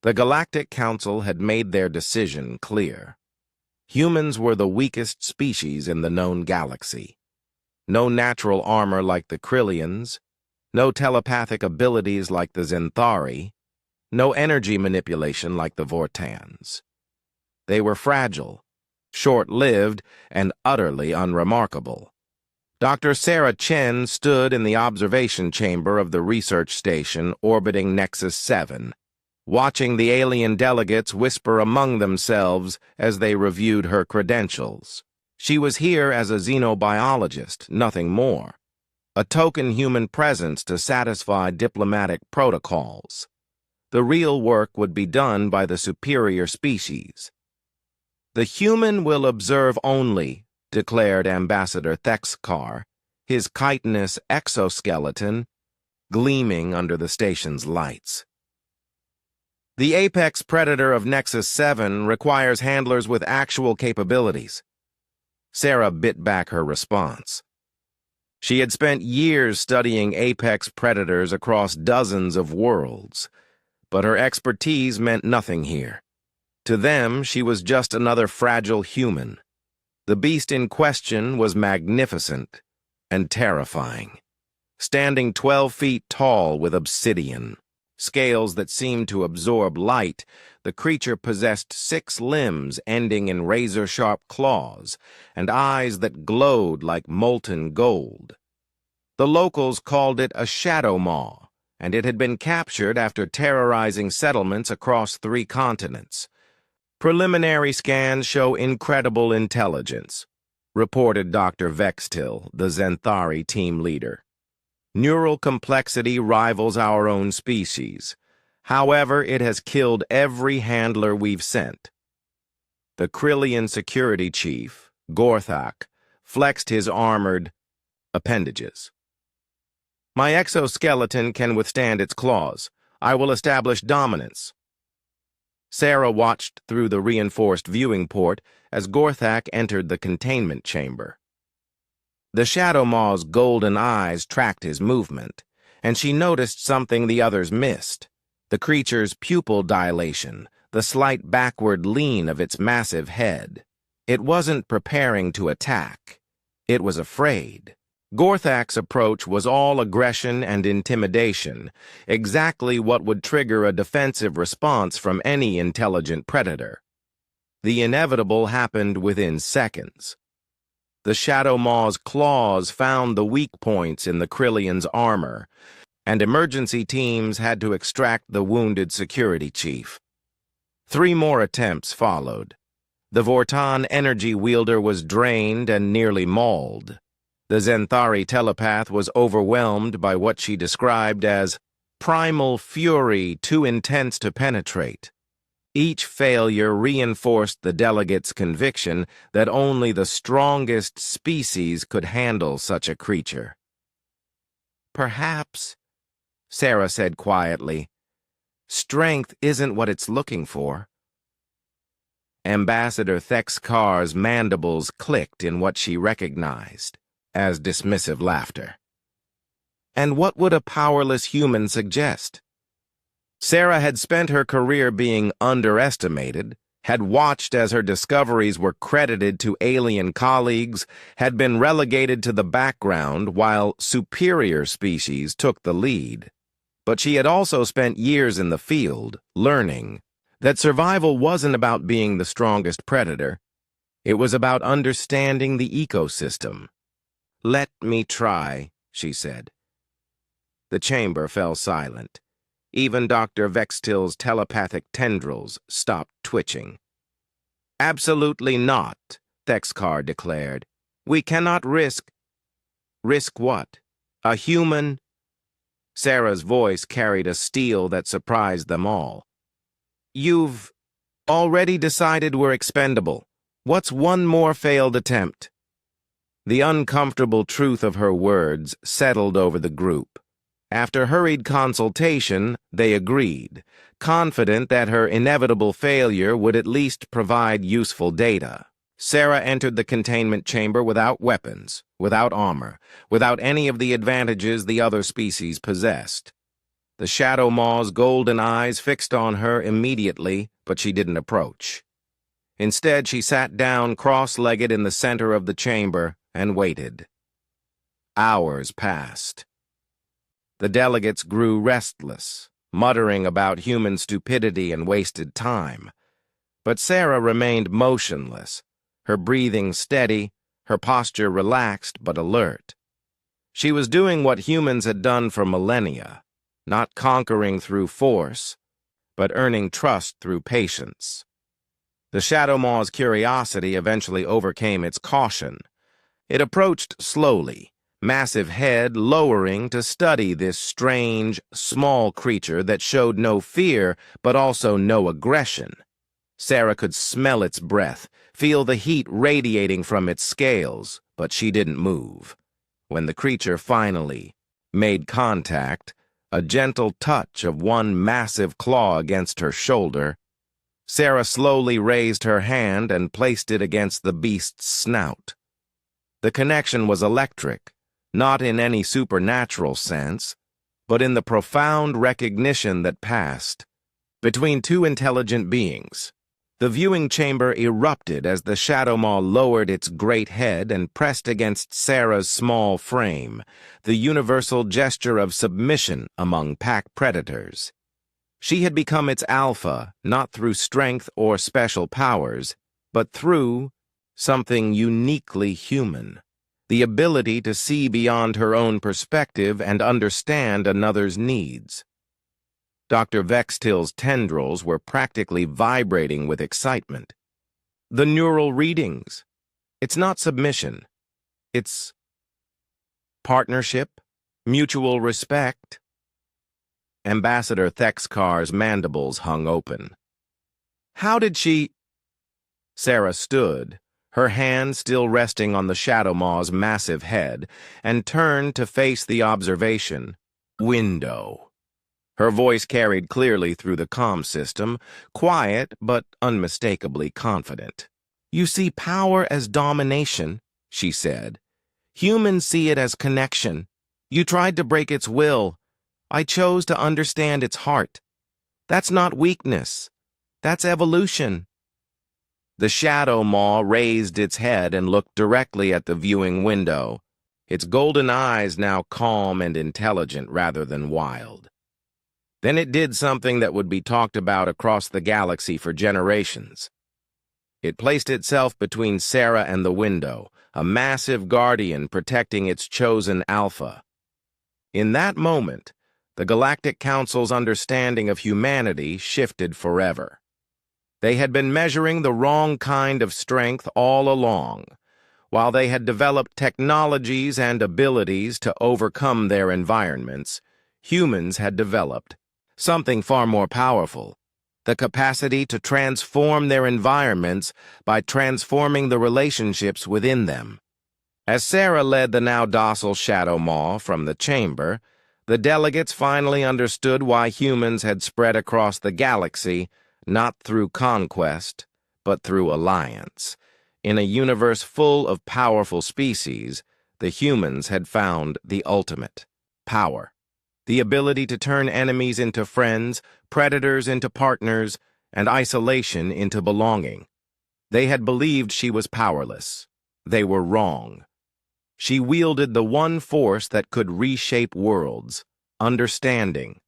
The Galactic Council had made their decision clear. Humans were the weakest species in the known galaxy. No natural armor like the Krillians, no telepathic abilities like the Zenthari, no energy manipulation like the Vortans. They were fragile, short-lived, and utterly unremarkable. Dr. Sarah Chen stood in the observation chamber of the research station orbiting Nexus 7, watching the alien delegates whisper among themselves as they reviewed her credentials. She was here as a xenobiologist, nothing more. A token human presence to satisfy diplomatic protocols. The real work would be done by the superior species. "The human will observe only," declared Ambassador Thexkar, his chitinous exoskeleton gleaming under the station's lights. "The apex predator of Nexus 7 requires handlers with actual capabilities." Sarah bit back her response. She had spent years studying apex predators across dozens of worlds, but her expertise meant nothing here. To them, she was just another fragile human. The beast in question was magnificent and terrifying, standing 12 feet tall with obsidian. Scales that seemed to absorb light, the creature possessed 6 limbs ending in razor-sharp claws and eyes that glowed like molten gold. The locals called it a shadow maw, and it had been captured after terrorizing settlements across 3 continents. "Preliminary scans show incredible intelligence," reported Dr. Vextil, the Zenthari team leader. "Neural complexity rivals our own species. However, it has killed every handler we've sent." The Krillian security chief, Gorthak, flexed his armored appendages. "My exoskeleton can withstand its claws. I will establish dominance." Sarah watched through the reinforced viewing port as Gorthak entered the containment chamber. The Shadow Maw's golden eyes tracked his movement, and she noticed something the others missed: the creature's pupil dilation, the slight backward lean of its massive head. It wasn't preparing to attack. It was afraid. Gorthak's approach was all aggression and intimidation, exactly what would trigger a defensive response from any intelligent predator. The inevitable happened within seconds. The Shadow Maw's claws found the weak points in the Krillian's armor, and emergency teams had to extract the wounded security chief. 3 more attempts followed. The Vortan energy wielder was drained and nearly mauled. The Zenthari telepath was overwhelmed by what she described as primal fury too intense to penetrate. Each failure reinforced the delegate's conviction that only the strongest species could handle such a creature. "Perhaps," Sarah said quietly, "strength isn't what it's looking for." Ambassador Thexkar's mandibles clicked in what she recognized as dismissive laughter. "And what would a powerless human suggest?" Sarah had spent her career being underestimated, had watched as her discoveries were credited to alien colleagues, had been relegated to the background while superior species took the lead. But she had also spent years in the field, learning that survival wasn't about being the strongest predator. It was about understanding the ecosystem. "Let me try," she said. The chamber fell silent. Even Dr. Vextil's telepathic tendrils stopped twitching. "Absolutely not," Thexkar declared. "We cannot risk—" "Risk what? A human?" Sarah's voice carried a steel that surprised them all. "You've already decided we're expendable. What's one more failed attempt?" The uncomfortable truth of her words settled over the group. After hurried consultation, they agreed, confident that her inevitable failure would at least provide useful data. Sarah entered the containment chamber without weapons, without armor, without any of the advantages the other species possessed. The Shadow Maw's golden eyes fixed on her immediately, but she didn't approach. Instead, she sat down cross-legged in the center of the chamber and waited. Hours passed. The delegates grew restless, muttering about human stupidity and wasted time. But Sarah remained motionless, her breathing steady, her posture relaxed but alert. She was doing what humans had done for millennia, not conquering through force, but earning trust through patience. The Shadow Maw's curiosity eventually overcame its caution. It approached slowly, massive head lowering to study this strange, small creature that showed no fear but also no aggression. Sarah could smell its breath, feel the heat radiating from its scales, but she didn't move. When the creature finally made contact, a gentle touch of one massive claw against her shoulder, Sarah slowly raised her hand and placed it against the beast's snout. The connection was electric, not in any supernatural sense, but in the profound recognition that passed between two intelligent beings. The viewing chamber erupted as the Shadow Maw lowered its great head and pressed against Sarah's small frame, the universal gesture of submission among pack predators. She had become its alpha, not through strength or special powers, but through something uniquely human, the ability to see beyond her own perspective and understand another's needs. Dr. Vextil's tendrils were practically vibrating with excitement. The neural readings. It's not submission. It's partnership, mutual respect. Ambassador Thexkar's mandibles hung open. How did she... Sarah stood, her hand still resting on the Shadow Maw's massive head, and turned to face the observation window. Her voice carried clearly through the comm system, quiet but unmistakably confident. "You see power as domination," she said. "Humans see it as connection. You tried to break its will. I chose to understand its heart. That's not weakness. That's evolution." The Shadow Maw raised its head and looked directly at the viewing window, its golden eyes now calm and intelligent rather than wild. Then it did something that would be talked about across the galaxy for generations. It placed itself between Sarah and the window, a massive guardian protecting its chosen alpha. In that moment, the Galactic Council's understanding of humanity shifted forever. They had been measuring the wrong kind of strength all along. While they had developed technologies and abilities to overcome their environments, humans had developed something far more powerful, the capacity to transform their environments by transforming the relationships within them. As Sarah led the now docile Shadow Maw from the chamber, the delegates finally understood why humans had spread across the galaxy, not through conquest, but through alliance. In a universe full of powerful species, the humans had found the ultimate power. The ability to turn enemies into friends, predators into partners, and isolation into belonging. They had believed she was powerless. They were wrong. She wielded the one force that could reshape worlds: understanding.